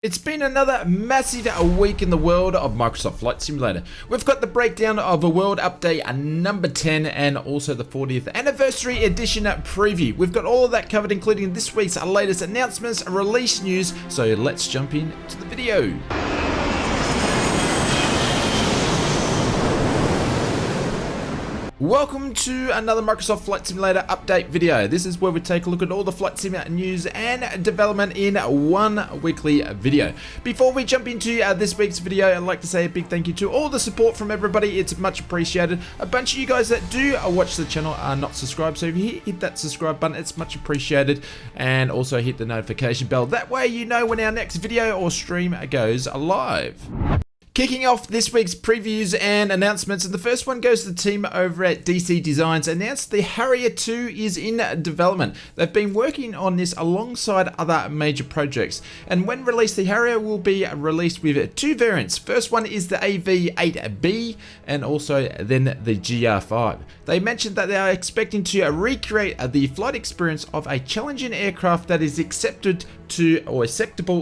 It's been another massive week in the world of Microsoft Flight Simulator. We've got the breakdown of a World Update number 10 and also the 40th Anniversary Edition preview. We've got all of that covered, including this week's latest announcements, release news, so let's jump into the video. Welcome to another Microsoft Flight Simulator update video. This is where we take a look at all the Flight Simulator news and development in one weekly video. Before we jump into this week's video, I'd like to say a big thank you to all the support from everybody. It's much appreciated. A bunch of you guys that do watch the channel are not subscribed, so if you hit that subscribe button, it's much appreciated. And also hit the notification bell. That way you know when our next video or stream goes live. Kicking off this week's previews and announcements, and the first one goes to the team over at DC Designs. Announced the Harrier 2 is in development. They've been working on this alongside other major projects, and when released, the Harrier will be released with two variants. First one is the AV8B and also then the GR5. They mentioned that they are expecting to recreate the flight experience of a challenging aircraft that is acceptable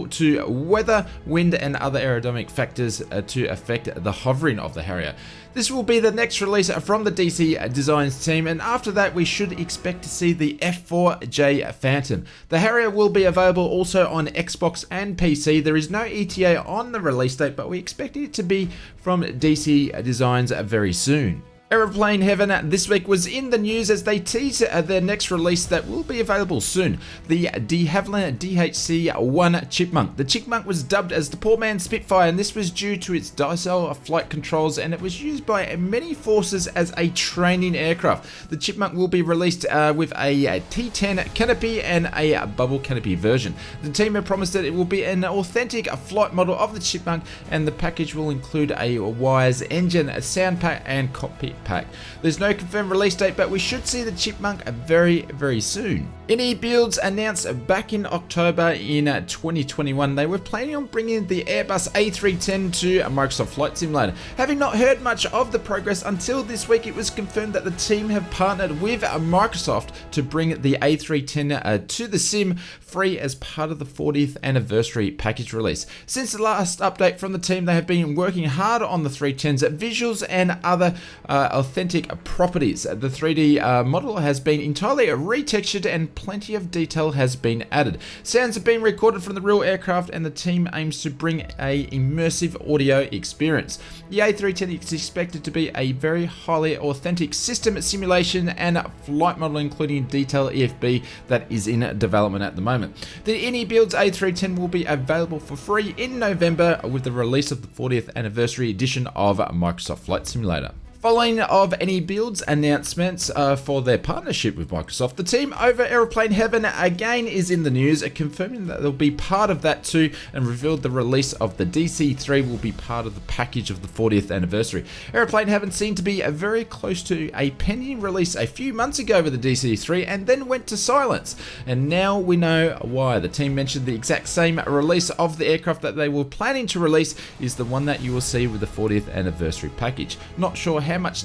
to weather, wind and other aerodynamic factors to affect the hovering of the Harrier. This will be the next release from the DC Designs team, and after that we should expect to see the F4J Phantom. The Harrier will be available also on Xbox and PC. There is no ETA on the release date, but we expect it to be from DC Designs very soon. Aeroplane Heaven this week was in the news as they tease their next release that will be available soon. The de Havilland DHC-1 Chipmunk. The Chipmunk was dubbed as the poor man's Spitfire, and this was due to its docile flight controls, and it was used by many forces as a training aircraft. The Chipmunk will be released with a T10 canopy and a bubble canopy version. The team have promised that it will be an authentic flight model of the Chipmunk, and the package will include a wires engine, a sound pack and cockpit pack. There's no confirmed release date, but we should see the Chipmunk very soon. NE Builds announced back in October in 2021 they were planning on bringing the Airbus A310 to Microsoft Flight Simulator. Having not heard much of the progress until this week, it was confirmed that the team have partnered with Microsoft to bring the A310 to the sim free as part of the 40th anniversary package release. Since the last update from the team, they have been working hard on the 310's visuals and other authentic properties. The 3D model has been entirely retextured and plenty of detail has been added. Sounds have been recorded from the real aircraft, and the team aims to bring a immersive audio experience. The A310 is expected to be a very highly authentic system simulation and flight model, including detailed EFB that is in development at the moment. The NE Builds A310 will be available for free in November with the release of the 40th anniversary edition of Microsoft Flight Simulator. Following of NE Builds announcements for their partnership with Microsoft, the team over Aeroplane Heaven again is in the news, confirming that they'll be part of that too, and revealed the release of the DC-3 will be part of the package of the 40th anniversary. Aeroplane Heaven seemed to be very close to a pending release a few months ago with the DC-3 and then went to silence, and now we know why. The team mentioned the exact same release of the aircraft that they were planning to release is the one that you will see with the 40th anniversary package. Not sure how much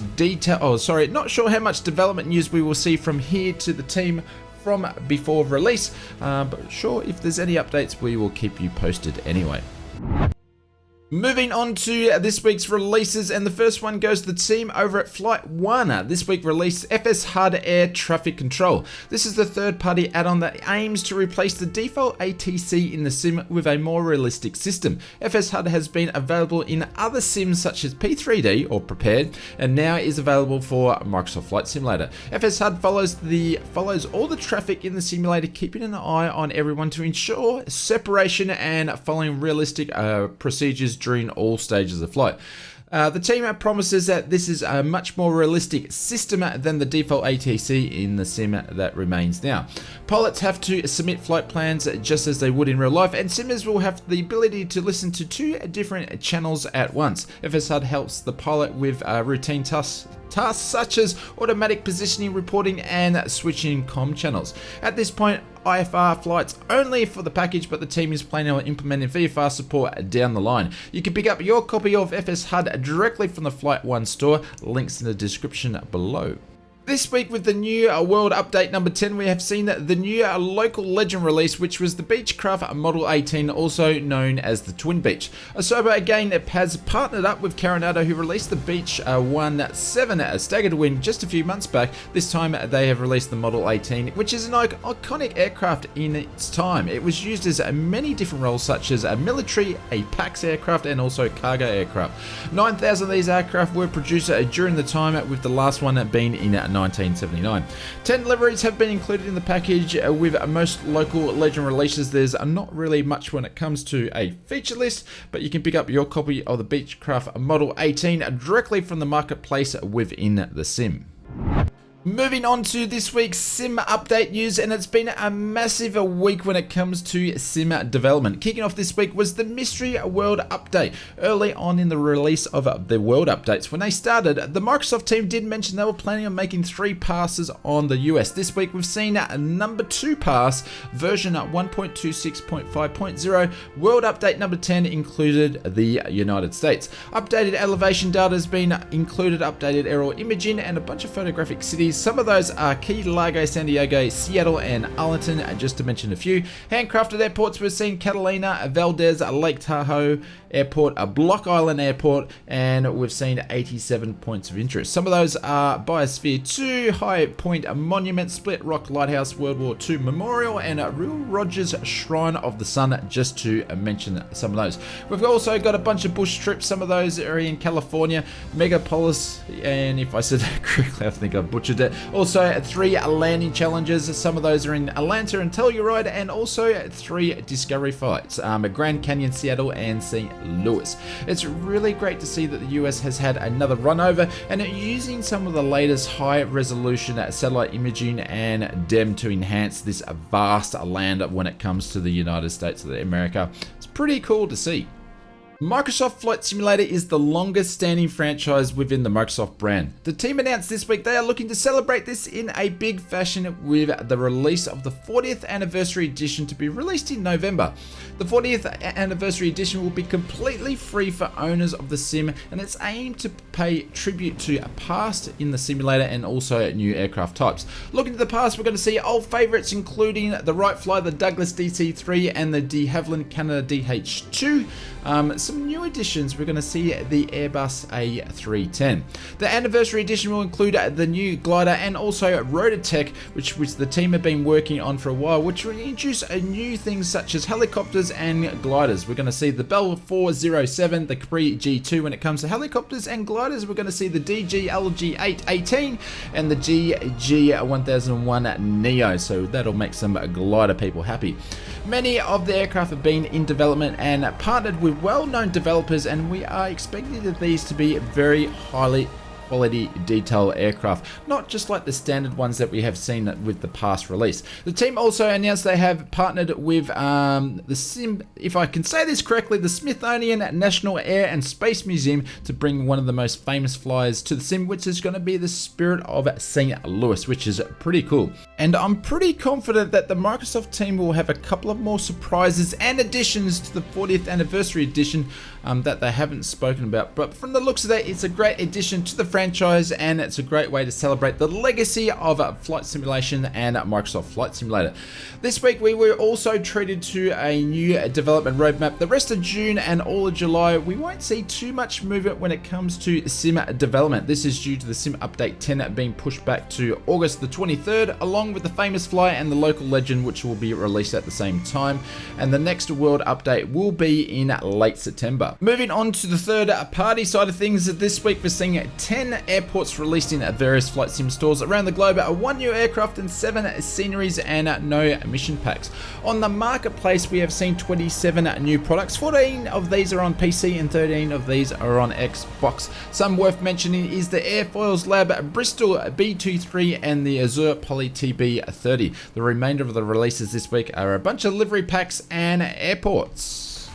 development news we will see from here to the team from before release, but sure, if there's any updates we will keep you posted anyway. Moving on to this week's releases, and the first one goes to the team over at Flight 1. This week released FS HUD Air Traffic Control. This is the third-party add-on that aims to replace the default ATC in the sim with a more realistic system. FS HUD has been available in other sims such as P3D or Prepared, and now is available for Microsoft Flight Simulator. FS HUD follows all the traffic in the simulator, keeping an eye on everyone to ensure separation and following realistic procedures during all stages of flight. The team promises that this is a much more realistic system than the default ATC in the sim that remains now. Pilots have to submit flight plans just as they would in real life, and simmers will have the ability to listen to two different channels at once. FS HUD helps the pilot with routine tasks such as automatic positioning, reporting and switching comm channels. At this point, IFR flights only for the package, but the team is planning on implementing VFR support down the line. You can pick up your copy of FS HUD directly from the Flight 1 store, links in the description below. This week with the new World Update number 10, we have seen the new local legend release, which was the Beechcraft Model 18, also known as the Twin Beach. Asobo again has partnered up with Careando, who released the Beech 17 staggered wing just a few months back. This time they have released the Model 18, which is an iconic aircraft in its time. It was used as many different roles, such as a military, a PAX aircraft, and also cargo aircraft. 9,000 of these aircraft were produced during the time, with the last one being in 1979. 10 liveries have been included in the package. With most local legend releases, there's not really much when it comes to a feature list, but you can pick up your copy of the Beechcraft Model 18 directly from the marketplace within the sim. Moving on to this week's sim update news, and it's been a massive week when it comes to sim development. Kicking off this week was the Mystery World Update. Early on in the release of the World Updates, when they started, the Microsoft team did mention they were planning on making 3 passes on the US. This week we've seen a number 2 pass, version 1.26.5.0. World Update number 10 included the United States. Updated elevation data has been included, updated aerial imaging, and a bunch of photographic cities. Some of those are Key Largo, San Diego, Seattle, and Arlington, just to mention a few. Handcrafted airports, we've seen Catalina, Valdez, Lake Tahoe Airport, Block Island Airport, and we've seen 87 points of interest. Some of those are Biosphere 2, High Point Monument, Split Rock Lighthouse, World War II Memorial, and Real Rogers Shrine of the Sun, just to mention some of those. We've also got a bunch of bush trips. Some of those are in California, Megapolis, and if I said that correctly, I think I butchered it. Also 3 landing challenges. Some of those are in Atlanta and Telluride, and also 3 discovery flights, Grand Canyon, Seattle, and St. Louis. It's really great to see that the US has had another run over, and using some of the latest high resolution satellite imaging and DEM to enhance this vast land when it comes to the United States of America. It's pretty cool to see. Microsoft Flight Simulator is the longest standing franchise within the Microsoft brand. The team announced this week they are looking to celebrate this in a big fashion with the release of the 40th anniversary edition to be released in November. The 40th anniversary edition will be completely free for owners of the sim, and it's aimed to pay tribute to a past in the simulator and also new aircraft types. Looking to the past, we're going to see old favorites including the Wright Flyer, the Douglas DC-3, and the de Havilland Canada DH-2. Some new additions, we're going to see the Airbus A310. The anniversary edition will include the new glider and also rotor tech, which the team have been working on for a while, which will introduce new things such as helicopters and gliders. We're going to see the Bell 407, the Capri G2 when it comes to helicopters and gliders. We're going to see the DG LG818 and the GG1001 Neo, so that'll make some glider people happy. Many of the aircraft have been in development and partnered with well-known developers, and we are expecting these to be very highly quality detail aircraft, not just like the standard ones that we have seen with the past release. The team also announced they have partnered with if I can say this correctly, the Smithsonian National Air and Space Museum to bring one of the most famous flyers to the sim, which is going to be the Spirit of St. Louis, which is pretty cool. And I'm pretty confident that the Microsoft team will have a couple of more surprises and additions to the 40th anniversary edition that they haven't spoken about. But from the looks of that, it's a great addition to the franchise, and it's a great way to celebrate the legacy of flight simulation and Microsoft Flight Simulator. This week we were also treated to a new development roadmap. The rest of June and all of July we won't see too much movement when it comes to sim development. This is due to the sim update 10 being pushed back to August the 23rd, along with the famous fly and the local legend, which will be released at the same time, and the next world update will be in late September. Moving on to the third party side of things, this week we're seeing 10 airports released in various flight sim stores around the globe, 1 new aircraft and 7 sceneries and no mission packs. On the marketplace we have seen 27 new products. 14 of these are on PC and 13 of these are on Xbox. Some worth mentioning is the Airfoils Lab Bristol B23 and the Azure Poly TB30. The remainder of the releases this week are a bunch of livery packs and airports.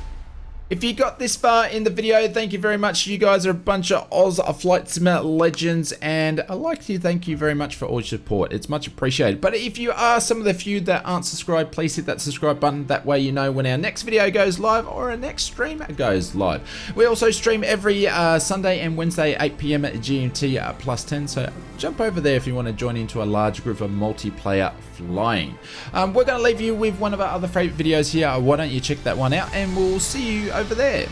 If you got this far in the video, thank you very much. You guys are a bunch of Oz Flight Sim legends, and I'd like to thank you very much for all your support. It's much appreciated. But if you are some of the few that aren't subscribed, please hit that subscribe button. That way you know when our next video goes live or our next stream goes live. We also stream every Sunday and Wednesday, 8 PM at GMT +10. So jump over there if you want to join into a large group of multiplayer flying. We're going to leave you with one of our other favorite videos here. Why don't you check that one out, and we'll see you over there.